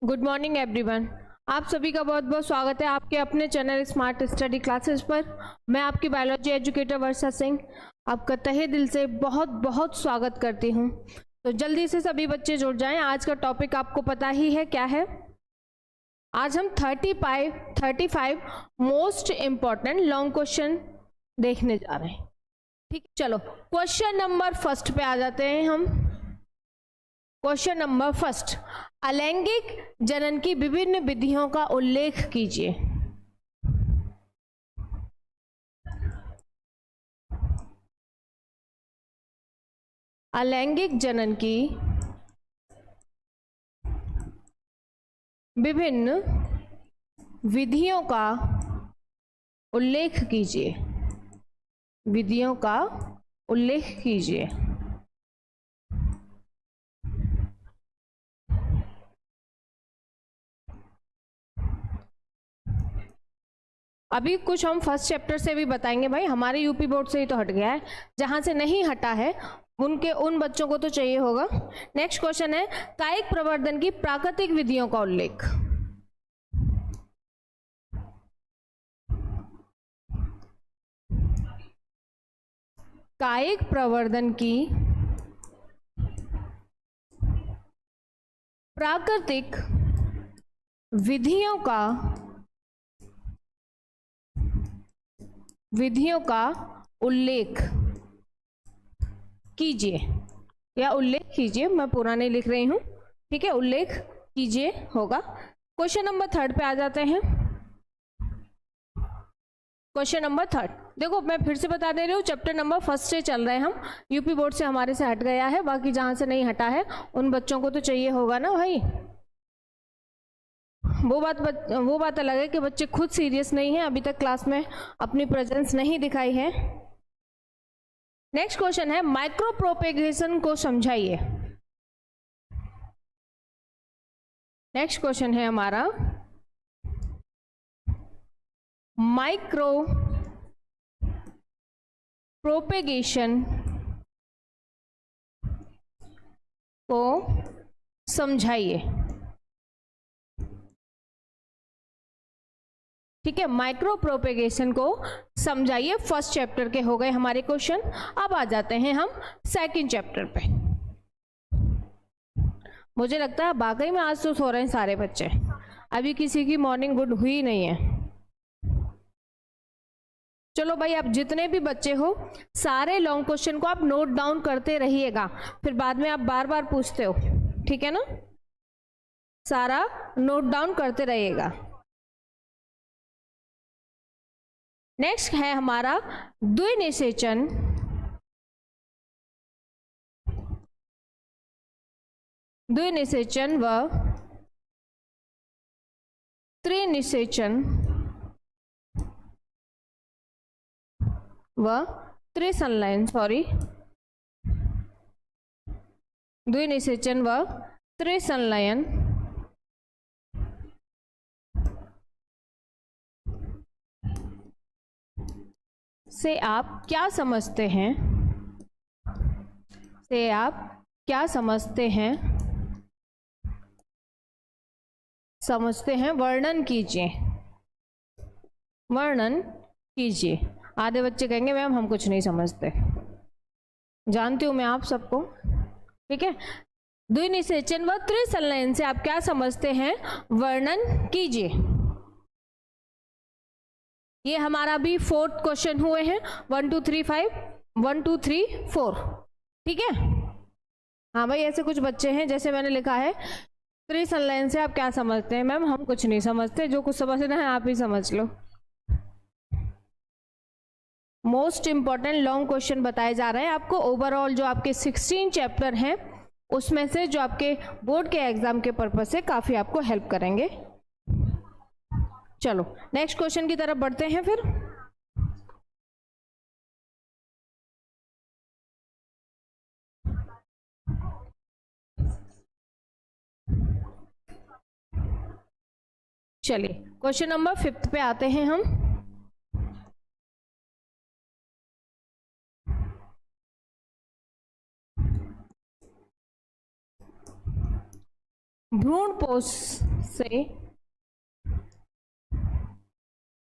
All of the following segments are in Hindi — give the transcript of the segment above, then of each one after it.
Good morning everyone. आप सभी का बहुत बहुत स्वागत है आपके अपने चैनल स्मार्ट स्टडी क्लासेस पर। मैं आपकी बायोलॉजी एजुकेटर वर्षा सिंह आपका तहे दिल से बहुत बहुत स्वागत करती हूं। तो जल्दी से सभी बच्चे जुड़ जाएं। आज का टॉपिक आपको पता ही है क्या है। आज हम 35 मोस्ट इंपॉर्टेंट लॉन्ग क्वेश्चन देखने जा रहे हैं। ठीक, चलो क्वेश्चन नंबर फर्स्ट पे आ जाते हैं हम। क्वेश्चन नंबर फर्स्ट, अलैंगिक जनन की विभिन्न विधियों का उल्लेख कीजिए। अलैंगिक जनन की विभिन्न विधियों का उल्लेख कीजिए। विधियों का उल्लेख कीजिए। अभी कुछ हम फर्स्ट चैप्टर से भी बताएंगे भाई, हमारे यूपी बोर्ड से ही तो हट गया है, जहां से नहीं हटा है उन बच्चों को तो चाहिए होगा। नेक्स्ट क्वेश्चन है, कायिक प्रवर्धन की प्राकृतिक विधियों का उल्लेख। कायिक प्रवर्धन की प्राकृतिक विधियों का उल्लेख कीजिए या उल्लेख कीजिए। मैं पूरा नहीं लिख रही हूं, ठीक है, उल्लेख कीजिए होगा। क्वेश्चन नंबर थर्ड पे आ जाते हैं। क्वेश्चन नंबर थर्ड, देखो मैं फिर से बता दे रही हूँ, चैप्टर नंबर फर्स्ट से चल रहे हैं हम। यूपी बोर्ड से हमारे से हट गया है, बाकी जहां से नहीं हटा है उन बच्चों को तो चाहिए होगा ना भाई। वो बात अलग है कि बच्चे खुद सीरियस नहीं है, अभी तक क्लास में अपनी प्रेजेंस नहीं दिखाई है। नेक्स्ट क्वेश्चन है, माइक्रो प्रोपेगेशन को समझाइए। नेक्स्ट क्वेश्चन है हमारा, माइक्रो प्रोपेगेशन को समझाइए। ठीक है, माइक्रो प्रोपेगेशन को समझाइए। फर्स्ट चैप्टर के हो गए हमारे क्वेश्चन। अब आ जाते हैं हम सेकंड चैप्टर पे। मुझे लगता है वाकई में आज तो सो रहे हैं सारे बच्चे, अभी किसी की मॉर्निंग गुड हुई नहीं है। चलो भाई, आप जितने भी बच्चे हो सारे लॉन्ग क्वेश्चन को आप नोट डाउन करते रहिएगा, फिर बाद में आप बार बार पूछते हो, ठीक है ना। सारा नोट डाउन करते रहिएगा। नेक्स्ट है हमारा द्विनिषेचन। द्विनिषेचन व त्रिनिषेचन व त्रिसंलयन, द्विनिषेचन व त्रिसंलयन से आप क्या समझते हैं? से आप क्या समझते हैं? वर्णन कीजिए। वर्णन कीजिए। आधे बच्चे कहेंगे मैम हम कुछ नहीं समझते, जानती हूं मैं आप सबको, ठीक है। द्विनिषेचन व त्रिसंलयन से आप क्या समझते हैं? वर्णन कीजिए। ये हमारा भी 4th क्वेश्चन हुए हैं। 1 2 3 5, 1 2 3 4, ठीक है। हाँ भाई, ऐसे कुछ बच्चे हैं, जैसे मैंने लिखा है, त्रिसंलयन से आप क्या समझते हैं? मैम हम कुछ नहीं समझते, जो कुछ समझना है आप ही समझ लो। मोस्ट इंपॉर्टेंट लॉन्ग क्वेश्चन बताए जा रहे हैं आपको। ओवरऑल जो आपके 16 चैप्टर हैं उसमें से जो आपके बोर्ड के एग्जाम के पर्पज से काफी आपको हेल्प करेंगे। चलो नेक्स्ट क्वेश्चन की तरफ बढ़ते हैं फिर। चलिए क्वेश्चन नंबर 5 पे आते हैं हम। भ्रूणपोष से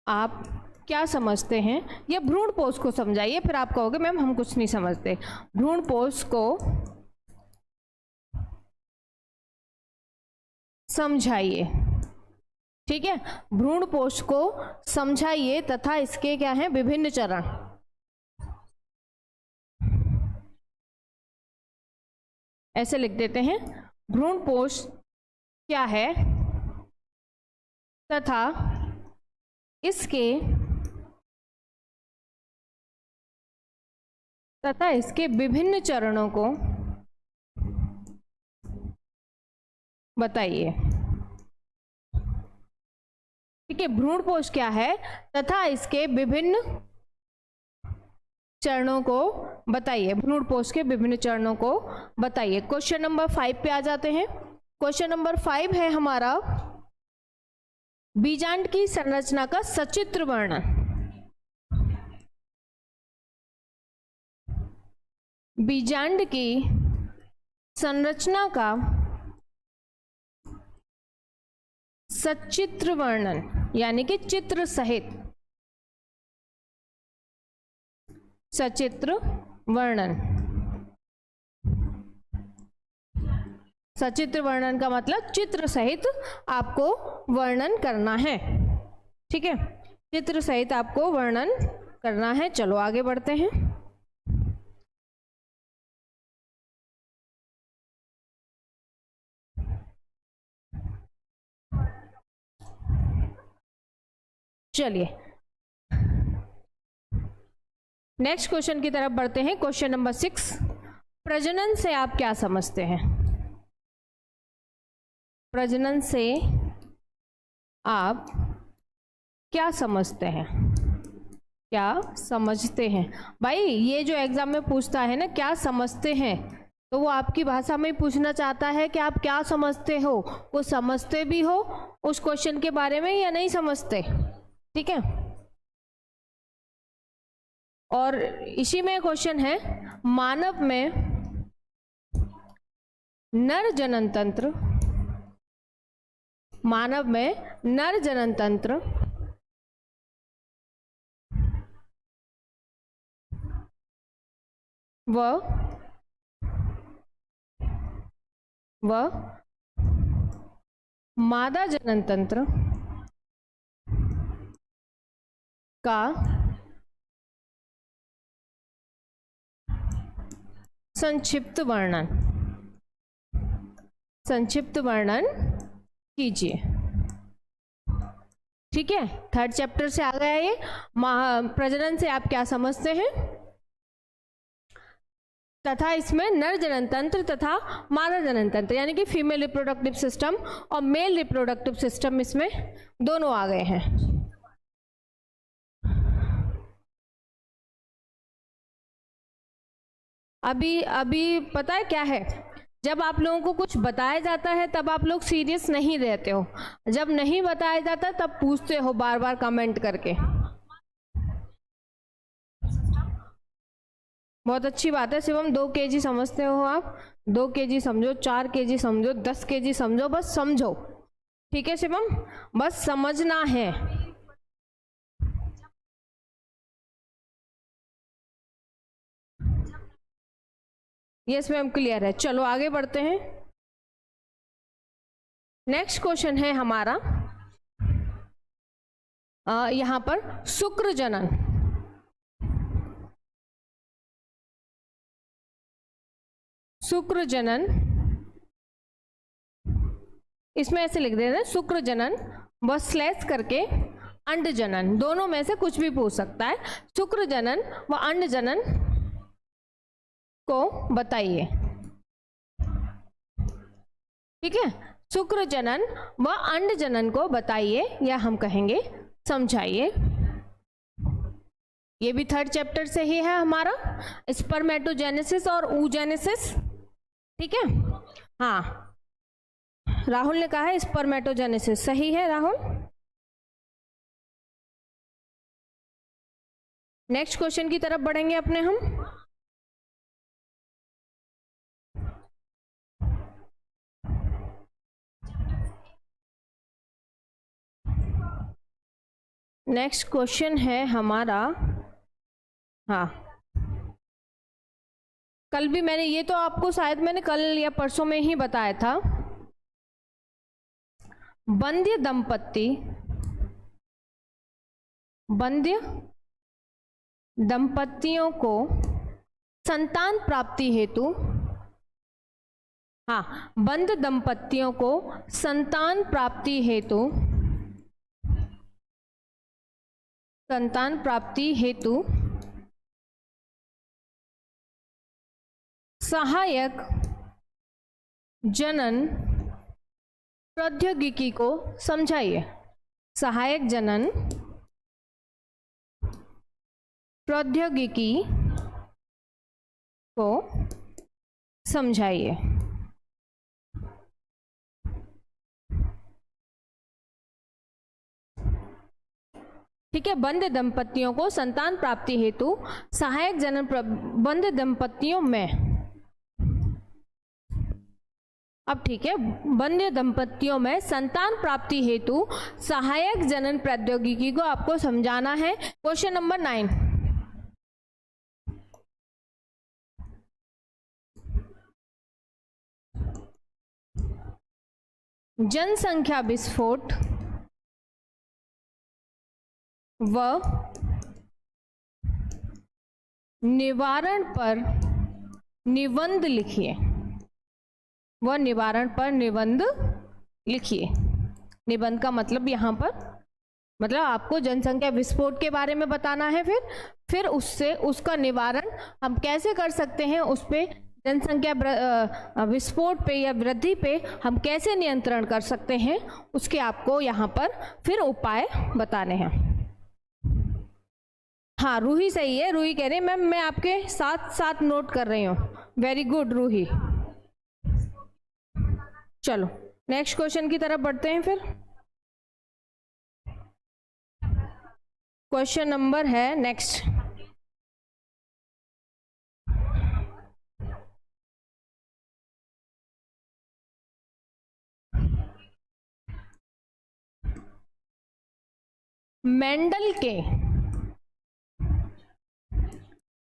आप क्या समझते हैं? या भ्रूणपोष को समझाइए, फिर आप कहोगे मैम हम कुछ नहीं समझते। भ्रूणपोष को समझाइए, ठीक है, भ्रूणपोष को समझाइए तथा इसके क्या हैं विभिन्न चरण। ऐसे लिख देते हैं, भ्रूणपोष क्या है तथा इसके विभिन्न चरणों को बताइए। ठीक है, भ्रूणपोष क्या है तथा इसके विभिन्न चरणों को बताइए। भ्रूणपोष के विभिन्न चरणों को बताइए। क्वेश्चन नंबर 5 पे आ जाते हैं। क्वेश्चन नंबर 5 है हमारा, बीजांड की संरचना का सचित्र वर्णन। बीजांड की संरचना का सचित्र वर्णन, यानी कि चित्र सहित सचित्र वर्णन। सचित्र वर्णन का मतलब चित्र सहित आपको वर्णन करना है। ठीक है, चित्र सहित आपको वर्णन करना है। चलो आगे बढ़ते हैं। चलिए नेक्स्ट क्वेश्चन की तरफ बढ़ते हैं। क्वेश्चन नंबर 6, प्रजनन से आप क्या समझते हैं? प्रजनन से आप क्या समझते हैं? क्या समझते हैं? भाई ये जो एग्जाम में पूछता है ना क्या समझते हैं, तो वो आपकी भाषा में पूछना चाहता है कि आप क्या समझते हो। वो समझते भी हो उस क्वेश्चन के बारे में या नहीं समझते। ठीक है, और इसी में क्वेश्चन है, मानव में नर जनन तंत्र, मानव में नर जनन तंत्र व मादा जनन तंत्र का संक्षिप्त वर्णन, संक्षिप्त वर्णन कीजिए। ठीक है, थर्ड चैप्टर से आ गया ये। प्रजनन से आप क्या समझते हैं तथा इसमें नर जनन तंत्र तथा मादा जनन तंत्र, यानी कि फीमेल रिप्रोडक्टिव सिस्टम और मेल रिप्रोडक्टिव सिस्टम, इसमें दोनों आ गए हैं। अभी पता है क्या है, जब आप लोगों को कुछ बताया जाता है तब आप लोग सीरियस नहीं रहते हो, जब नहीं बताया जाता तब पूछते हो बार बार कमेंट करके। बहुत अच्छी बात है शिवम, 2 kg समझते हो आप, 2 kg समझो, 4 kg समझो, 10 kg समझो, बस समझो। ठीक है शिवम, बस समझना है। यस मैम, क्लियर है। चलो आगे बढ़ते हैं। नेक्स्ट क्वेश्चन है हमारा यहां पर शुक्र जनन। शुक्र जनन, इसमें ऐसे लिख देना शुक्र जनन व स्लैश करके अंड जनन, दोनों में से कुछ भी पूछ सकता है। शुक्र जनन व अंड जनन को बताइए। ठीक है, शुक्र जनन व अंड जनन को बताइए, या हम कहेंगे समझाइए। ये भी थर्ड चैप्टर से ही है हमारा, स्पर्मेटोजेनेसिस और oogenesis। ठीक है, हाँ राहुल ने कहा है स्पर्मेटोजेनेसिस, सही है राहुल। नेक्स्ट क्वेश्चन की तरफ बढ़ेंगे अपने हम। नेक्स्ट क्वेश्चन है हमारा, हाँ कल भी मैंने ये तो आपको शायद मैंने कल या परसों में ही बताया था। बंध्य दंपतियों को संतान प्राप्ति हेतु, हाँ बंध दंपतियों को संतान प्राप्ति हेतु सहायक जनन प्रौद्योगिकी को समझाइए। सहायक जनन प्रौद्योगिकी को समझाइए। ठीक है, बंध दंपतियों को संतान प्राप्ति हेतु सहायक जनन बंध दंपतियों में, अब ठीक है, बंध दंपतियों में संतान प्राप्ति हेतु सहायक जनन प्रौद्योगिकी को आपको समझाना है। क्वेश्चन नंबर 9, जनसंख्या विस्फोट व निवारण पर निबंध लिखिए। वह निवारण पर निबंध लिखिए। निबंध का मतलब यहाँ पर मतलब आपको जनसंख्या विस्फोट के बारे में बताना है, फिर उससे उसका निवारण हम कैसे कर सकते हैं, उस पे जनसंख्या विस्फोट पे या वृद्धि पे हम कैसे नियंत्रण कर सकते हैं, उसके आपको यहाँ पर फिर उपाय बताने हैं। हाँ रूही सही है, रूही कह रही है मैम मैं आपके साथ साथ नोट कर रही हूँ। Very good Roohi. चलो नेक्स्ट क्वेश्चन की तरफ बढ़ते हैं। फिर क्वेश्चन नंबर है नेक्स्ट,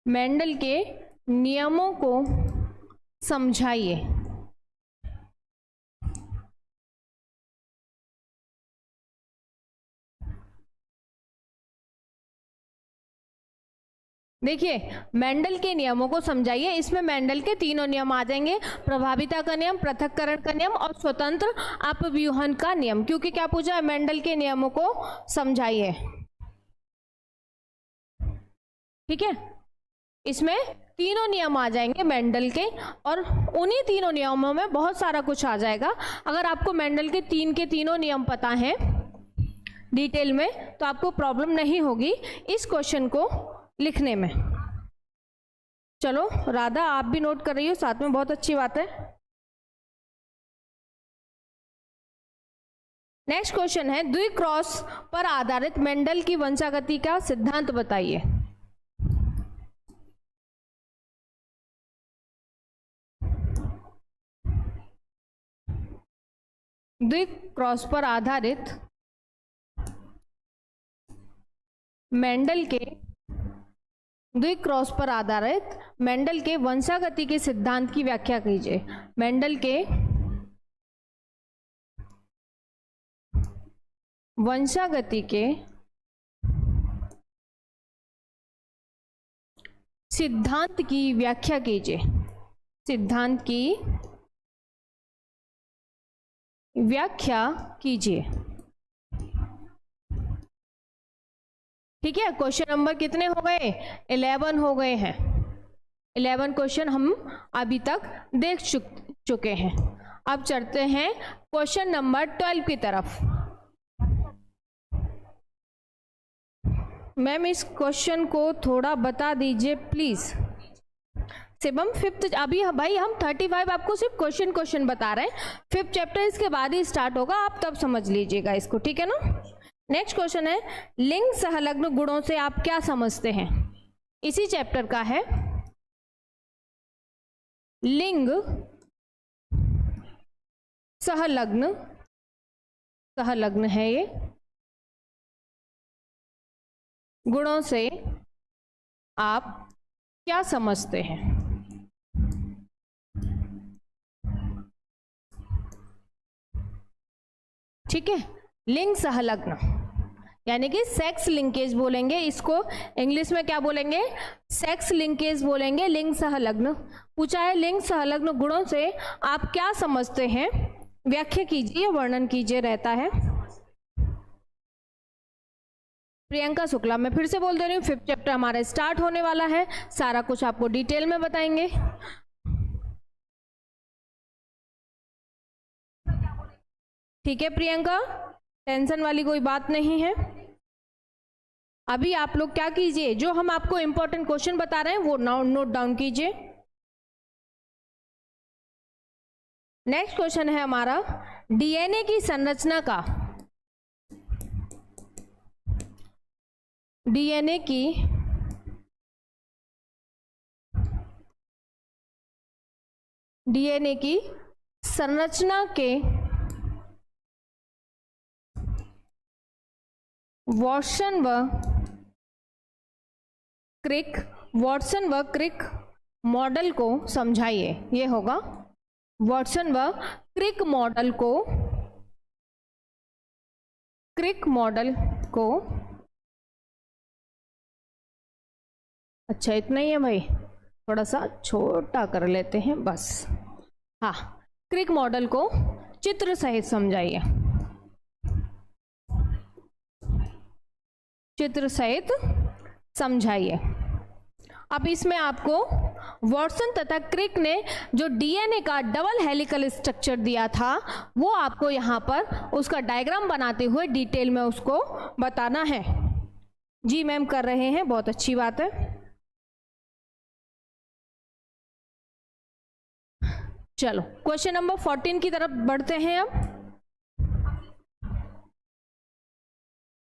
मेंडल के नियमों को समझाइए। देखिए मेंडल के नियमों को समझाइए, इसमें मेंडल के तीनों नियम आ जाएंगे, प्रभाविता का नियम, पृथक्करण का नियम और स्वतंत्र अपव्यूहन का नियम। क्योंकि क्या पूछा है, मेंडल के नियमों को समझाइए। ठीक है, इसमें तीनों नियम आ जाएंगे मेंडल के, और उन्हीं तीनों नियमों में बहुत सारा कुछ आ जाएगा। अगर आपको मेंडल के तीनों नियम पता हैं डिटेल में तो आपको प्रॉब्लम नहीं होगी इस क्वेश्चन को लिखने में। चलो राधा आप भी नोट कर रही हो साथ में, बहुत अच्छी बात है। नेक्स्ट क्वेश्चन है, द्विक्रॉस पर आधारित मेंडल की वंशागति का सिद्धांत बताइए। द्विक्रॉस पर आधारित मेंडल के वंशागति के सिद्धांत की व्याख्या कीजिए। मेंडल के वंशागति के सिद्धांत की व्याख्या कीजिए। सिद्धांत की व्याख्या कीजिए। ठीक है, क्वेश्चन नंबर कितने हो गए? 11 हो गए हैं। 11 क्वेश्चन हम अभी तक देख चुके हैं। अब चलते हैं क्वेश्चन नंबर 12 की तरफ। मैम इस क्वेश्चन को थोड़ा बता दीजिए प्लीज। शिवम 5th, अभी भाई हम 35 आपको सिर्फ क्वेश्चन बता रहे हैं, 5th चैप्टर इसके बाद ही स्टार्ट होगा, आप तब समझ लीजिएगा इसको, ठीक है ना। नेक्स्ट क्वेश्चन है, लिंग सहलग्न गुणों से आप क्या समझते हैं? इसी चैप्टर का है। लिंग सहलग्न है ये। गुणों से आप क्या समझते हैं? ठीक है, लिंग सहलग्न यानी कि सेक्स लिंकेज बोलेंगे इसको, इंग्लिश में क्या बोलेंगे? सेक्स लिंकेज बोलेंगे, लिंग सहलग्न। पूछा है लिंग सहलग्न गुणों से आप क्या समझते हैं, व्याख्या कीजिए, वर्णन कीजिए रहता है। प्रियंका शुक्ला, मैं फिर से बोल दे रही हूँ, 5th चैप्टर हमारा स्टार्ट होने वाला है, सारा कुछ आपको डिटेल में बताएंगे। ठीक है प्रियंका, टेंशन वाली कोई बात नहीं है। अभी आप लोग क्या कीजिए, जो हम आपको इंपॉर्टेंट क्वेश्चन बता रहे हैं वो नोट डाउन कीजिए। नेक्स्ट क्वेश्चन है हमारा, डीएनए की संरचना का, डीएनए की संरचना के वॉटसन व क्रिक मॉडल को समझाइए। ये होगा वॉटसन व क्रिक मॉडल को अच्छा इतना ही है भाई, थोड़ा सा छोटा कर लेते हैं बस। हाँ, क्रिक मॉडल को चित्र सहित समझाइए, चित्र सहित समझाइए। अब इसमें आपको वॉटसन तथा क्रिक ने जो डीएनए का डबल हेलिकल स्ट्रक्चर दिया था वो आपको यहाँ पर उसका डायग्राम बनाते हुए डिटेल में उसको बताना है। जी मैम कर रहे हैं, बहुत अच्छी बात है। चलो क्वेश्चन नंबर 14 की तरफ बढ़ते हैं। अब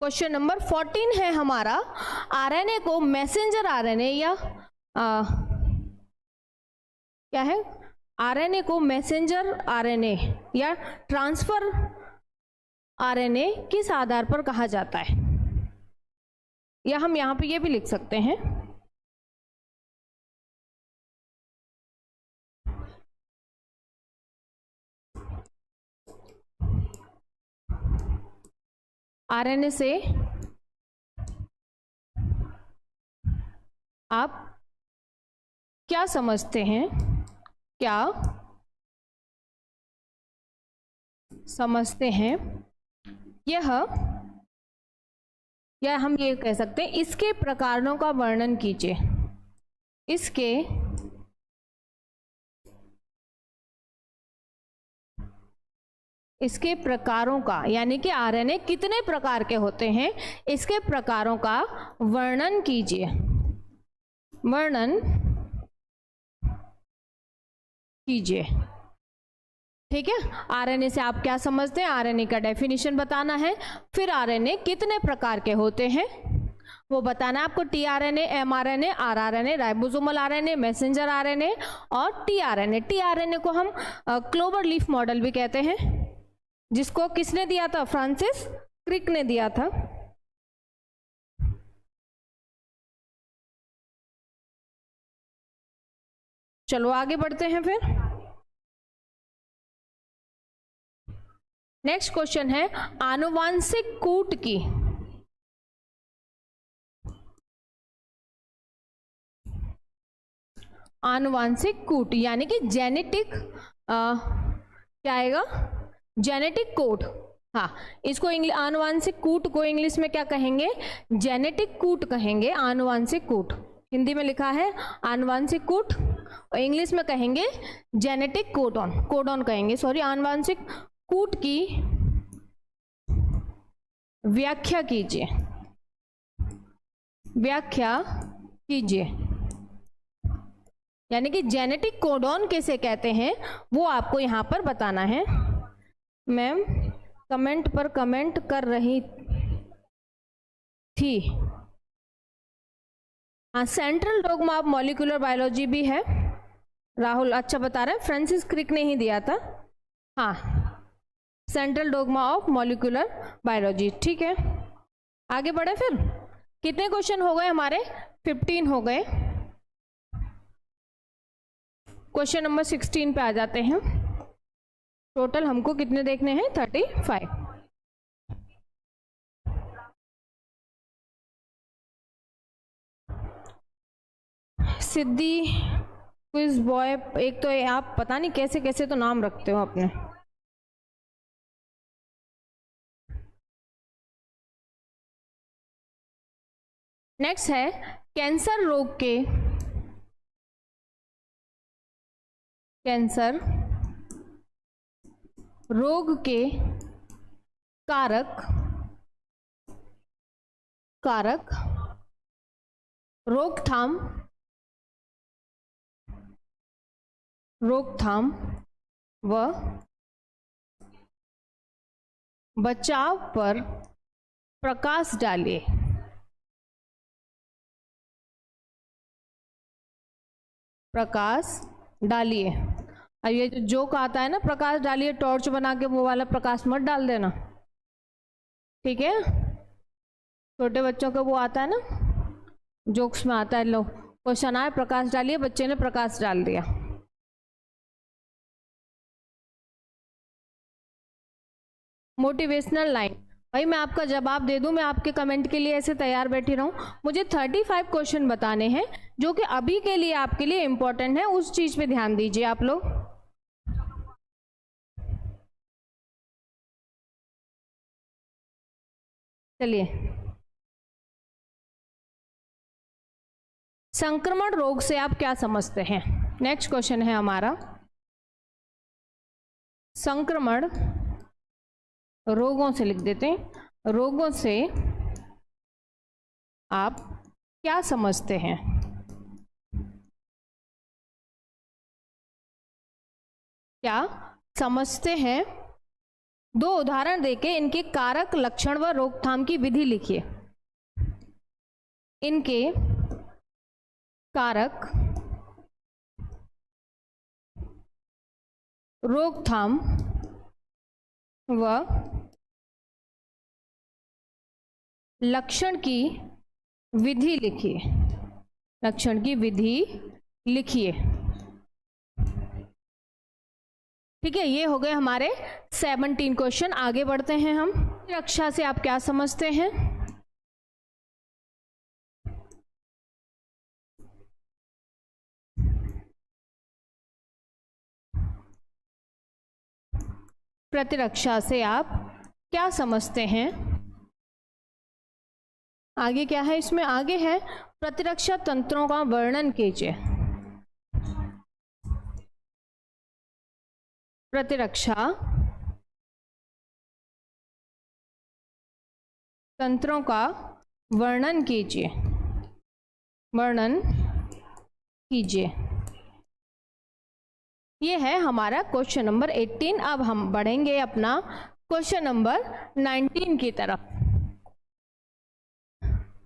क्वेश्चन नंबर 14 है हमारा, आरएनए को मैसेंजर आरएनए या क्या है, आरएनए को मैसेंजर आरएनए या ट्रांसफर आरएनए किस आधार पर कहा जाता है, या हम यहाँ पे ये भी लिख सकते हैं, आरएनए से आप क्या समझते हैं, क्या समझते हैं, यह या हम ये कह सकते हैं इसके प्रकारों का वर्णन कीजिए, इसके प्रकारों का, यानी कि आरएनए कितने प्रकार के होते हैं, इसके प्रकारों का वर्णन कीजिए, वर्णन कीजिए। ठीक है, आरएनए से आप क्या समझते हैं, आरएनए का डेफिनेशन बताना है, फिर आरएनए कितने प्रकार के होते हैं वो बताना है आपको, tRNA, mRNA, rRNA, ribosomal RNA, messenger RNA और टीआरएनए। टीआरएनए को हम क्लोवर लीफ मॉडल भी कहते हैं, जिसको किसने दिया था, फ्रांसिस क्रिक ने दिया था। चलो आगे बढ़ते हैं फिर। नेक्स्ट क्वेश्चन है, आनुवांशिक कूट की आनुवांशिक कूट यानी कि जेनेटिक क्या आएगा, जेनेटिक कोड। हाँ, इसको आनुवांशिक कूट को इंग्लिश में क्या कहेंगे, जेनेटिक कूट कहेंगे, आनुवांशिक कूट। हिंदी में लिखा है आनुवांशिक कूट और इंग्लिश में कहेंगे जेनेटिक कोडॉन कहेंगे, सॉरी। आनुवांशिक कूट की व्याख्या कीजिए, यानी कि जेनेटिक कोडॉन किसे कहते हैं वो आपको यहां पर बताना है। मैम कमेंट पर कमेंट कर रही थी। हाँ, central dogma of molecular biology भी है, राहुल अच्छा बता रहे हैं, फ्रांसिस क्रिक ने ही दिया था। हाँ, central dogma of molecular biology. ठीक है, आगे बढ़े फिर। कितने क्वेश्चन हो गए हमारे? 15 हो गए। क्वेश्चन नंबर 16 पे आ जाते हैं। टोटल हमको कितने देखने हैं? 35। सिद्धि क्विज बॉय, एक तो आप पता नहीं कैसे कैसे तो नाम रखते हो अपने। नेक्स्ट है कैंसर रोग के कारक रोकथाम व बचाव पर प्रकाश डालिए। अब ये जो जोक आता है ना, प्रकाश डालिए टॉर्च बना के, वो वाला प्रकाश मत डाल देना, ठीक है? छोटे बच्चों का वो आता है ना, जोक्स में आता है, लो क्वेश्चन आए प्रकाश डालिए, बच्चे ने प्रकाश डाल दिया। मोटिवेशनल लाइन, भाई मैं आपका जवाब दे दूं, मैं आपके कमेंट के लिए ऐसे तैयार बैठी रहूं? मुझे 35 क्वेश्चन बताने हैं जो कि अभी के लिए आपके लिए इंपॉर्टेंट है, उस चीज पे ध्यान दीजिए आप लोग। चलिए, संक्रमण रोग से आप क्या समझते हैं? नेक्स्ट क्वेश्चन है हमारा, संक्रमण रोगों से लिख देते हैं, रोगों से आप क्या समझते हैं? क्या समझते हैं? 2 उदाहरण देके इनके कारक, लक्षण व रोकथाम की विधि लिखिए। इनके कारक, रोकथाम व लक्षण की विधि लिखिए। लक्षण की विधि लिखिए, ठीक है? ये हो गए हमारे 17 क्वेश्चन। आगे बढ़ते हैं हम। प्रतिरक्षा से आप क्या समझते हैं? प्रतिरक्षा से आप क्या समझते हैं? आगे क्या है इसमें? आगे है प्रतिरक्षा तंत्रों का वर्णन कीजिए। प्रतिरक्षा तंत्रों का वर्णन कीजिए। ये है हमारा क्वेश्चन नंबर 18। अब हम बढ़ेंगे अपना क्वेश्चन नंबर 19 की तरफ,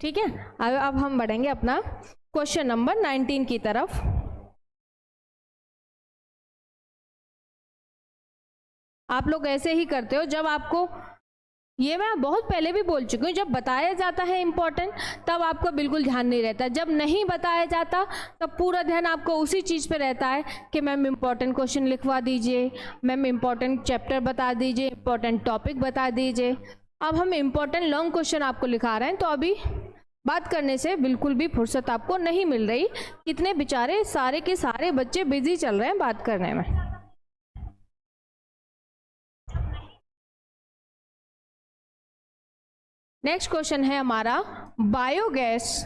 ठीक है? अब हम बढ़ेंगे अपना क्वेश्चन नंबर 19 की तरफ। आप लोग ऐसे ही करते हो, जब आपको, ये मैं बहुत पहले भी बोल चुकी हूँ, जब बताया जाता है इंपॉर्टेंट तब आपका बिल्कुल ध्यान नहीं रहता, जब नहीं बताया जाता तब पूरा ध्यान आपको उसी चीज़ पे रहता है कि मैम इंपॉर्टेंट क्वेश्चन लिखवा दीजिए, मैम इंपॉर्टेंट चैप्टर बता दीजिए, इंपॉर्टेंट टॉपिक बता दीजिए। अब हम इंपॉर्टेंट लॉन्ग क्वेश्चन आपको लिखा रहे हैं, तो अभी बात करने से बिल्कुल भी फुर्सत आपको नहीं मिल रही। कितने बेचारे सारे के सारे बच्चे बिजी चल रहे हैं बात करने में। नेक्स्ट क्वेश्चन है हमारा बायोगैस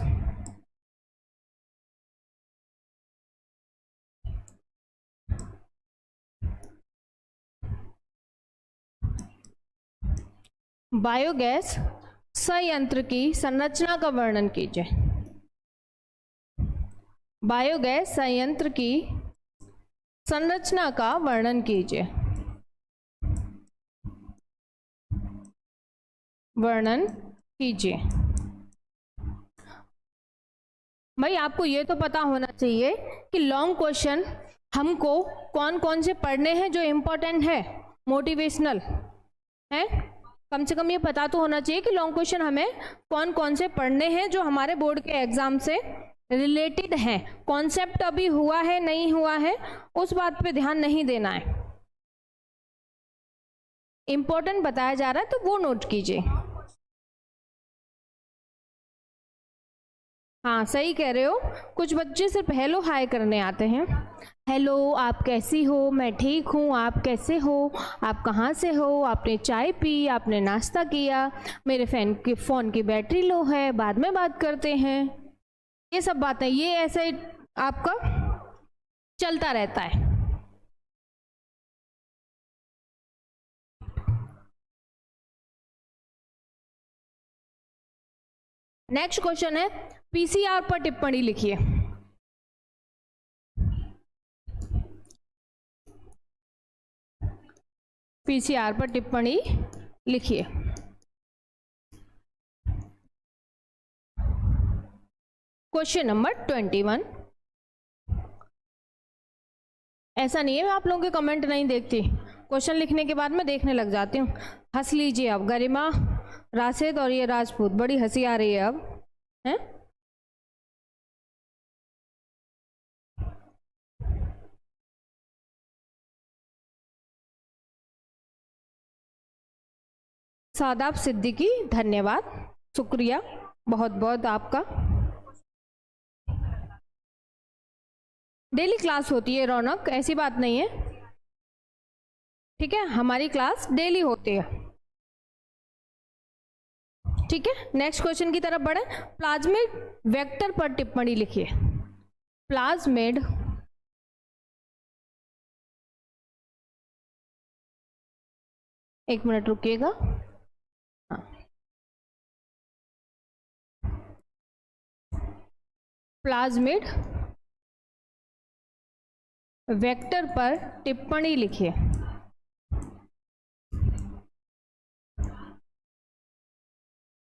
संयंत्र की संरचना का वर्णन कीजिए। बायोगैस संयंत्र की संरचना का वर्णन कीजिए। भाई आपको ये तो पता होना चाहिए कि लॉन्ग क्वेश्चन हमको कौन कौन से पढ़ने हैं जो इम्पोर्टेंट है, मोटिवेशनल है, कम से कम ये पता तो होना चाहिए कि लॉन्ग क्वेश्चन हमें कौन कौन से पढ़ने हैं जो हमारे बोर्ड के एग्जाम से रिलेटेड हैं। कॉन्सेप्ट अभी हुआ है नहीं हुआ है उस बात पे ध्यान नहीं देना है, इंपॉर्टेंट बताया जा रहा है तो वो नोट कीजिए। हाँ सही कह रहे हो, कुछ बच्चे सिर्फ हेलो हाय करने आते हैं। हेलो, आप कैसी हो? मैं ठीक हूँ, आप कैसे हो? आप कहाँ से हो? आपने चाय पी? आपने नाश्ता किया? मेरे फ़ोन की बैटरी लो है, बाद में बात करते हैं। ये सब बातें, ये ऐसे आपका चलता रहता है। नेक्स्ट क्वेश्चन है, पीसीआर पर टिप्पणी लिखिए। पीसीआर पर टिप्पणी लिखिए। Question number 21। ऐसा नहीं है मैं आप लोगों के कमेंट नहीं देखती, क्वेश्चन लिखने के बाद मैं देखने लग जाती हूँ। हंस लीजिए अब, गरिमा, राशिद और ये राजपूत, बड़ी हंसी आ रही है अब, हैं? सादाब सिद्दीकी, धन्यवाद, शुक्रिया बहुत बहुत आपका। डेली क्लास होती है रौनक, ऐसी बात नहीं है, ठीक है, हमारी क्लास डेली होती है, ठीक है। नेक्स्ट क्वेश्चन की तरफ बढ़े। प्लाज्मिड वेक्टर पर टिप्पणी लिखिए। प्लाज्मिड एक मिनट रुकिएगा, हाँ। प्लाज्मिड वेक्टर पर टिप्पणी लिखिए।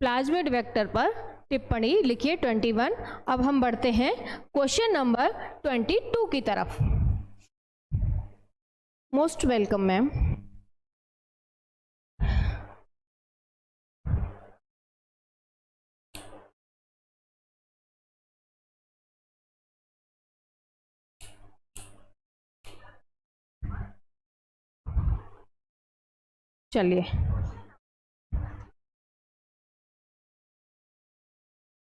प्लाज्मिड वेक्टर पर टिप्पणी लिखिए 21। अब हम बढ़ते हैं क्वेश्चन नंबर 22 की तरफ। Most welcome ma'am. चलिए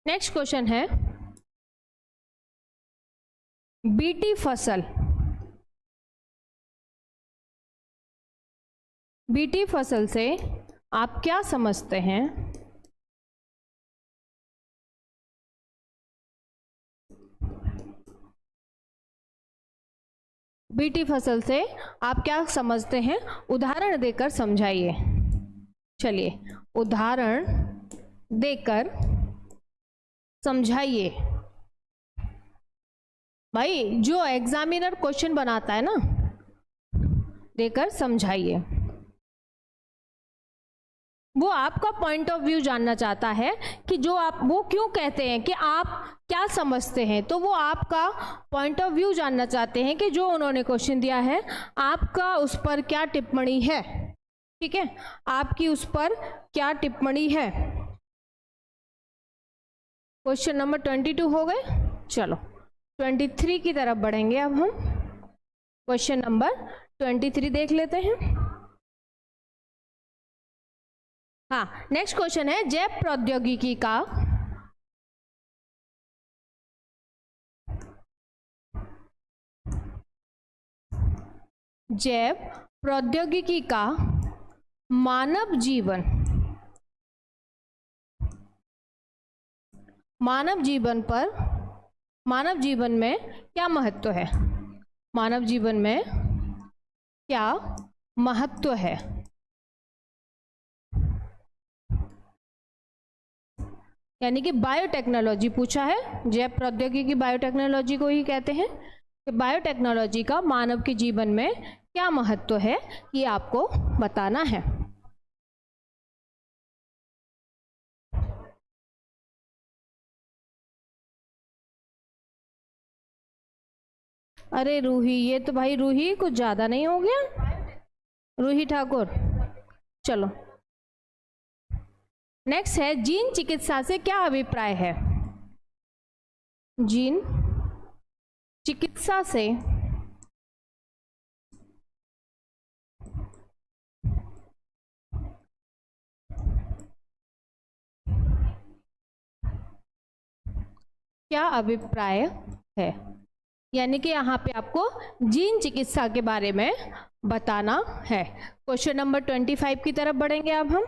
नेक्स्ट क्वेश्चन है, बीटी फसल, बीटी फसल से आप क्या समझते हैं? बीटी फसल से आप क्या समझते हैं? उदाहरण देकर समझाइए। चलिए उदाहरण देकर समझाइए। भाई जो एग्जामिनर क्वेश्चन बनाता है ना, देकर समझाइए, वो आपका पॉइंट ऑफ व्यू जानना चाहता है कि जो आप, वो क्यों कहते हैं कि आप क्या समझते हैं, तो वो आपका पॉइंट ऑफ व्यू जानना चाहते हैं कि जो उन्होंने क्वेश्चन दिया है आपका उस पर क्या टिप्पणी है, ठीक है, आपकी उस पर क्या टिप्पणी है। क्वेश्चन नंबर 22 हो गए। चलो 23 की तरफ बढ़ेंगे अब हम। क्वेश्चन नंबर 23 देख लेते हैं। हाँ, नेक्स्ट क्वेश्चन है, जैव प्रौद्योगिकी का मानव जीवन, मानव जीवन में क्या महत्व है? मानव जीवन में क्या महत्व है? यानी कि बायोटेक्नोलॉजी पूछा है, जैव प्रौद्योगिकी बायोटेक्नोलॉजी को ही कहते हैं। कि बायोटेक्नोलॉजी का मानव के जीवन में क्या महत्व है, ये आपको बताना है। अरे रूही, ये तो भाई रूही कुछ ज्यादा नहीं हो गया? रूही ठाकुर, चलो नेक्स्ट है जीन चिकित्सा से क्या अभिप्राय है? जीन चिकित्सा से क्या अभिप्राय है, यानी कि यहाँ पे आपको जीन चिकित्सा के बारे में बताना है। क्वेश्चन नंबर 25 की तरफ बढ़ेंगे अब हम।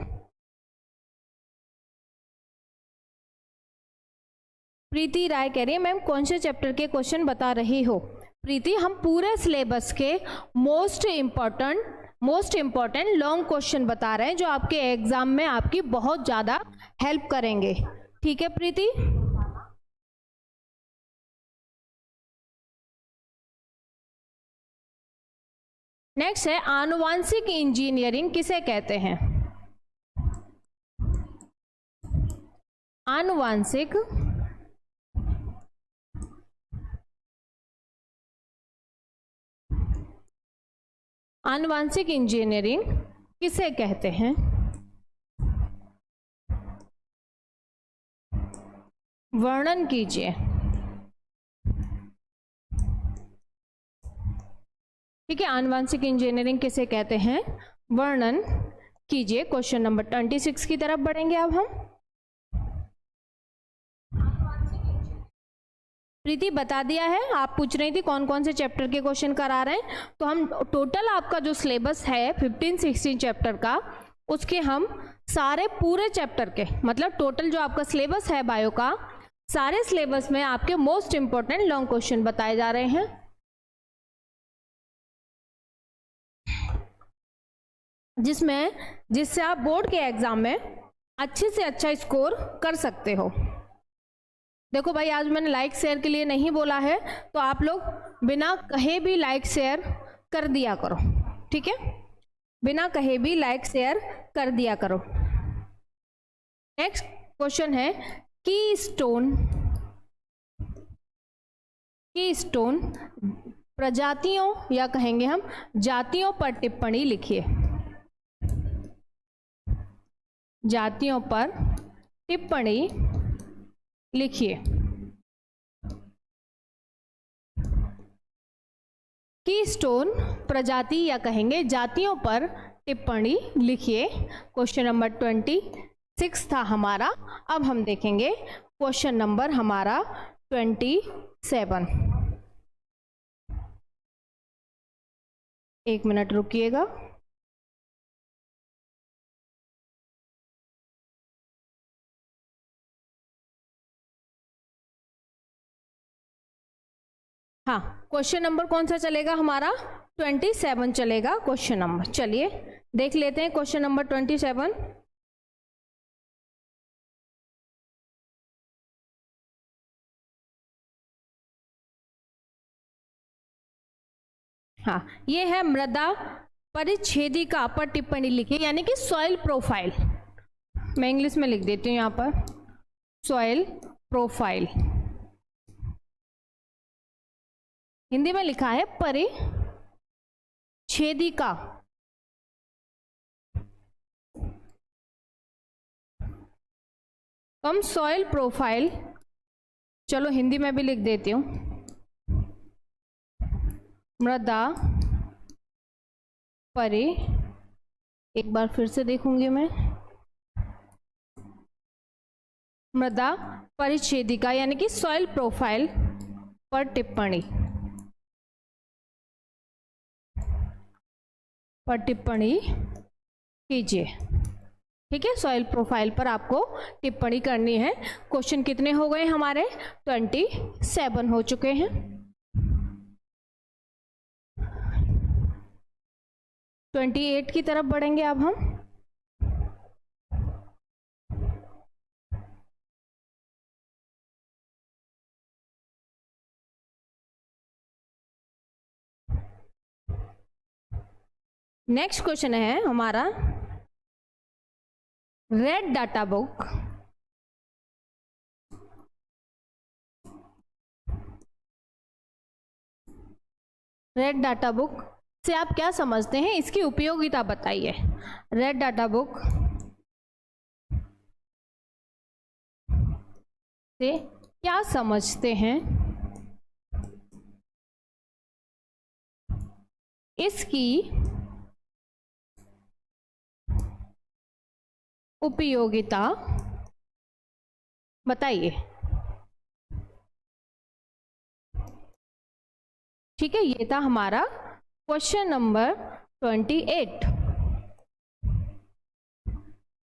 प्रीति राय कह रही है मैम कौन से चैप्टर के क्वेश्चन बता रही हो? प्रीति, हम पूरे सिलेबस के मोस्ट इम्पॉर्टेंट लॉन्ग क्वेश्चन बता रहे हैं जो आपके एग्जाम में आपकी बहुत ज्यादा हेल्प करेंगे। ठीक है प्रीति? नेक्स्ट है आनुवांशिक इंजीनियरिंग किसे कहते हैं? आनुवांशिक इंजीनियरिंग किसे कहते हैं? वर्णन कीजिए। ठीक है, आनुवांशिक इंजीनियरिंग किसे कहते हैं, वर्णन कीजिए। क्वेश्चन नंबर 26 की तरफ बढ़ेंगे अब हम। प्रीति बता दिया है, आप पूछ रही थी कौन कौन से चैप्टर के क्वेश्चन करा रहे हैं, तो हम टोटल आपका जो सिलेबस है 15-16 चैप्टर का, उसके हम सारे पूरे चैप्टर के, मतलब टोटल जो आपका सिलेबस है बायो का, सारे सिलेबस में आपके मोस्ट इंपॉर्टेंट लॉन्ग क्वेश्चन बताए जा रहे हैं, जिससे आप बोर्ड के एग्जाम में अच्छे से अच्छा स्कोर कर सकते हो। देखो भाई, आज मैंने लाइक शेयर के लिए नहीं बोला है, तो आप लोग बिना कहे भी लाइक शेयर कर दिया करो। ठीक है, बिना कहे भी लाइक शेयर कर दिया करो। नेक्स्ट क्वेश्चन है कीस्टोन प्रजातियों या कहेंगे हम जातियों पर टिप्पणी लिखिए। जातियों पर टिप्पणी लिखिए। कीस्टोन प्रजाति या कहेंगे जातियों पर टिप्पणी लिखिए। क्वेश्चन नंबर 26 था हमारा। अब हम देखेंगे क्वेश्चन नंबर हमारा 27। एक मिनट रुकिएगा। हाँ, क्वेश्चन नंबर कौन सा चलेगा हमारा? 27 चलेगा क्वेश्चन नंबर। चलिए देख लेते हैं क्वेश्चन नंबर 27। हाँ, ये है मृदा परिच्छेदिका पर टिप्पणी लिखिए, यानी कि सॉइल प्रोफाइल। मैं इंग्लिश में लिख देती हूँ यहाँ पर, सॉइल प्रोफाइल। हिंदी में लिखा है परिच्छेदिका। हम सॉइल प्रोफाइल, चलो हिंदी में भी लिख देती हूँ, मृदा एक बार फिर से देखूंगी मैं, मृदा परिच्छेदिका यानी कि सॉइल प्रोफाइल पर टिप्पणी कीजिए। ठीक है, सॉइल प्रोफाइल पर आपको टिप्पणी करनी है। क्वेश्चन कितने हो गए हमारे? 27 हो चुके हैं। तो 28 की तरफ बढ़ेंगे अब हम। नेक्स्ट क्वेश्चन है हमारा रेड डाटा बुक से आप क्या समझते हैं, इसकी उपयोगिता बताइए। रेड डाटा बुक से क्या समझते हैं, इसकी उपयोगिता बताइए। ठीक है, ये था हमारा क्वेश्चन नंबर 28।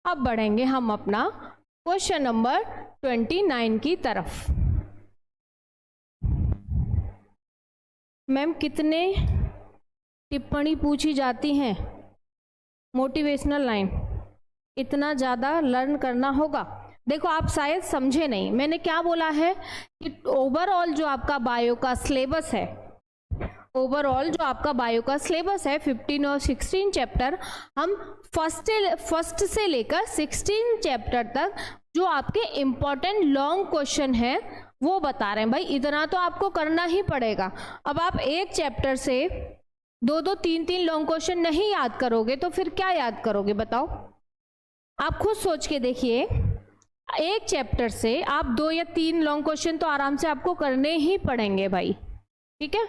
अब बढ़ेंगे हम अपना क्वेश्चन नंबर 29 की तरफ। मैम कितने टिप्पणी पूछी जाती हैं? मोटिवेशनल लाइन इतना ज़्यादा लर्न करना होगा। देखो आप शायद समझे नहीं, मैंने क्या बोला है कि ओवरऑल जो आपका बायो का सिलेबस है, ओवरऑल जो आपका बायो का सिलेबस है 15 और 16 चैप्टर, हम फर्स्ट से लेकर 16 चैप्टर तक जो आपके इम्पोर्टेंट लॉन्ग क्वेश्चन है वो बता रहे हैं। भाई इतना तो आपको करना ही पड़ेगा। अब आप एक चैप्टर से 2-2, 3-3 लॉन्ग क्वेश्चन नहीं याद करोगे तो फिर क्या याद करोगे बताओ? आप खुद सोच के देखिए, एक चैप्टर से आप 2 या 3 लॉन्ग क्वेश्चन तो आराम से आपको करने ही पड़ेंगे भाई। ठीक है,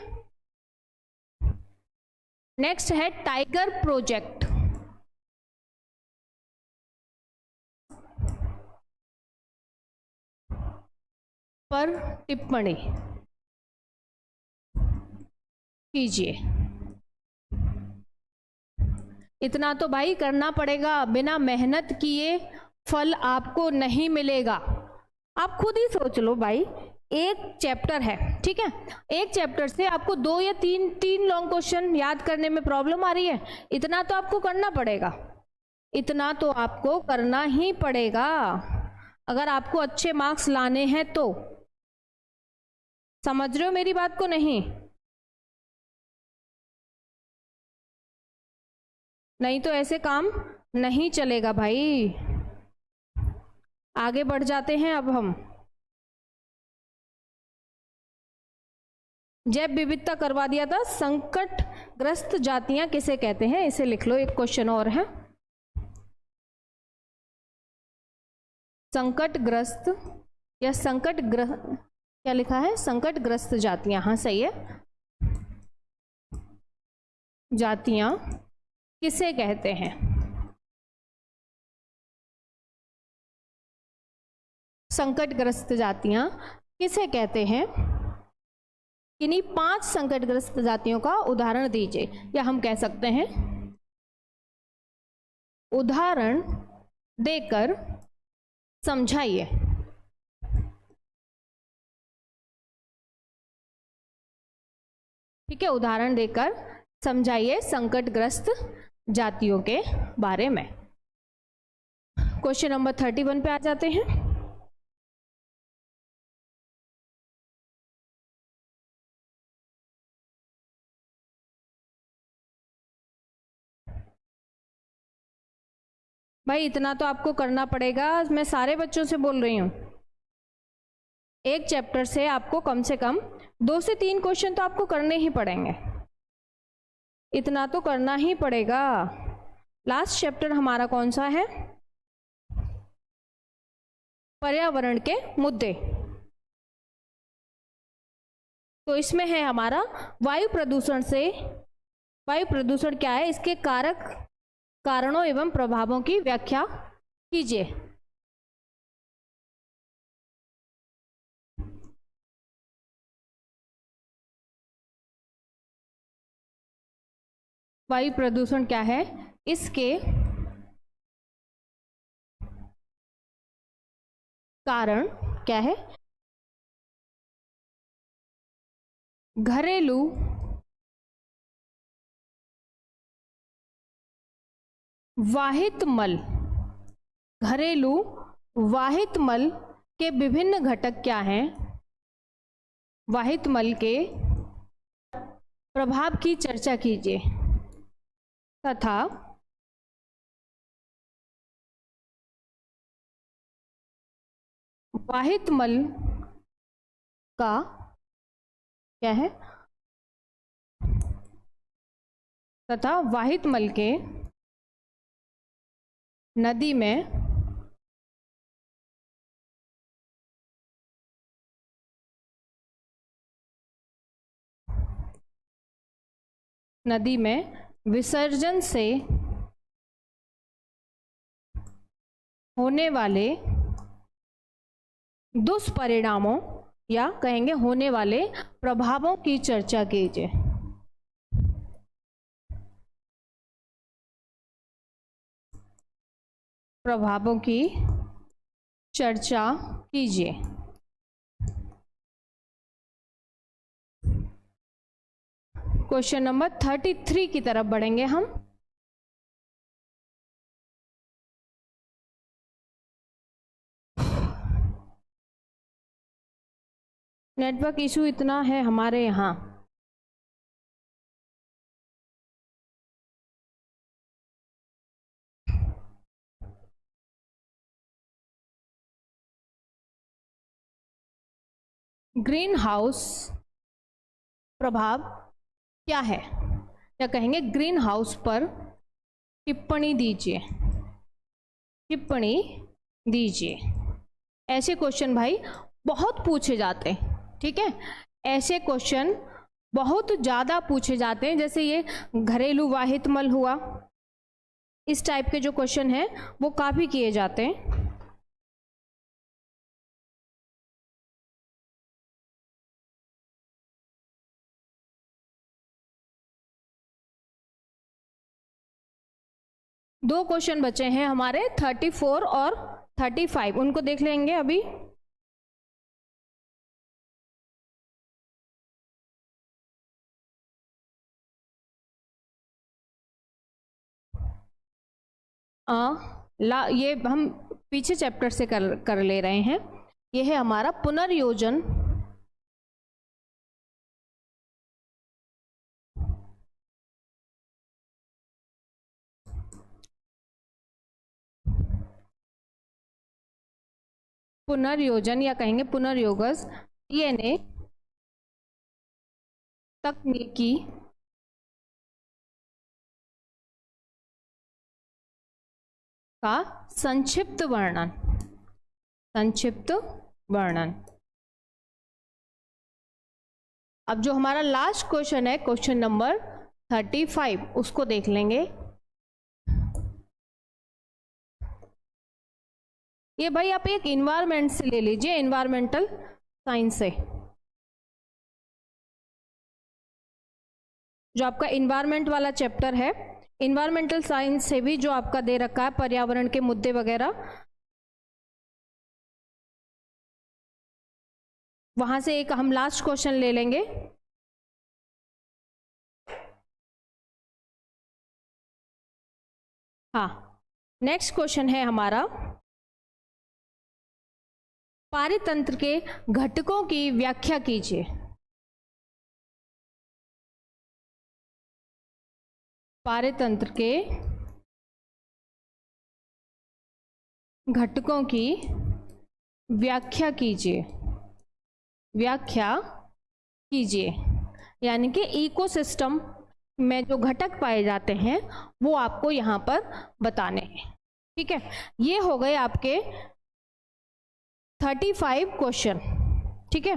नेक्स्ट है टाइगर प्रोजेक्ट। पर टिप्पणी कीजिए। इतना तो भाई करना पड़ेगा, बिना मेहनत किए फल आपको नहीं मिलेगा। आप खुद ही सोच लो भाई, एक चैप्टर है, ठीक है, एक चैप्टर से आपको 2 या 3 लॉन्ग क्वेश्चन याद करने में प्रॉब्लम आ रही है, इतना तो आपको करना पड़ेगा, इतना तो आपको करना ही पड़ेगा अगर आपको अच्छे मार्क्स लाने हैं तो। समझ रहे हो मेरी बात को? नहीं तो ऐसे काम नहीं चलेगा भाई। आगे बढ़ जाते हैं अब हम। जैव विविधता करवा दिया था, संकटग्रस्त जातियां किसे कहते हैं, इसे लिख लो। एक क्वेश्चन और है, संकटग्रस्त या क्या लिखा है? संकटग्रस्त जातियां। हाँ सही है, जातियां किसे कहते हैं? संकटग्रस्त जातियां किसे कहते हैं? इन्हीं 5 संकटग्रस्त जातियों का उदाहरण दीजिए, या हम कह सकते हैं उदाहरण देकर समझाइए। ठीक है, उदाहरण देकर समझाइए संकटग्रस्त जातियों के बारे में। क्वेश्चन नंबर 31 पे आ जाते हैं। भाई इतना तो आपको करना पड़ेगा, मैं सारे बच्चों से बोल रही हूँ। एक चैप्टर से आपको कम से कम 2 से 3 क्वेश्चन तो आपको करने ही पड़ेंगे, इतना तो करना ही पड़ेगा। लास्ट चैप्टर हमारा कौन सा है? पर्यावरण के मुद्दे। तो इसमें है हमारा वायु प्रदूषण से, वायु प्रदूषण क्या है, इसके कारक, कारणों एवं प्रभावों की व्याख्या कीजिए। वायु प्रदूषण क्या है, इसके कारण क्या है, घरेलू वाहित मल, घरेलू वाहित मल के विभिन्न घटक क्या हैं, वाहित मल के प्रभाव की चर्चा कीजिए, तथा वाहित मल का क्या है, तथा वाहित मल के नदी में नदी में विसर्जन से होने वाले दुष्परिणामों या कहेंगे होने वाले प्रभावों की चर्चा कीजिए। प्रभावों की चर्चा कीजिए। क्वेश्चन नंबर 33 की तरफ बढ़ेंगे हम। नेटवर्क इशू इतना है हमारे यहाँ। ग्रीन हाउस प्रभाव क्या है, या कहेंगे ग्रीन हाउस पर टिप्पणी दीजिए। टिप्पणी दीजिए। ऐसे क्वेश्चन भाई बहुत पूछे जाते हैं, ठीक है। ऐसे क्वेश्चन बहुत ज़्यादा पूछे जाते हैं, जैसे ये घरेलू वाहितमल हुआ, इस टाइप के जो क्वेश्चन हैं वो काफ़ी किए जाते हैं। दो क्वेश्चन बचे हैं हमारे 34 और 35, उनको देख लेंगे अभी। ये हम पीछे चैप्टर से कर ले रहे हैं। ये है हमारा पुनर्योजन या कहेंगे पुनर्योगस डीएनए तकनीकी का संक्षिप्त वर्णन। संक्षिप्त वर्णन। अब जो हमारा लास्ट क्वेश्चन है, क्वेश्चन नंबर 35, उसको देख लेंगे। ये भाई आप एक इन्वायरमेंट से ले लीजिए, इन्वायरमेंटल साइंस से। जो आपका इन्वायरमेंट वाला चैप्टर है, इन्वायरमेंटल साइंस से भी जो आपका दे रखा है पर्यावरण के मुद्दे वगैरह, वहां से एक हम लास्ट क्वेश्चन ले लेंगे। हाँ, नेक्स्ट क्वेश्चन है हमारा पारितंत्र के घटकों की व्याख्या कीजिए। पारितंत्र के घटकों की व्याख्या कीजिए। व्याख्या कीजिए यानी कि इकोसिस्टम में जो घटक पाए जाते हैं वो आपको यहाँ पर बताने हैं, ठीक है। ये हो गए आपके 35 क्वेश्चन, ठीक है।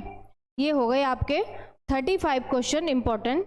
ये हो गए आपके 35 क्वेश्चन इंपॉर्टेंट।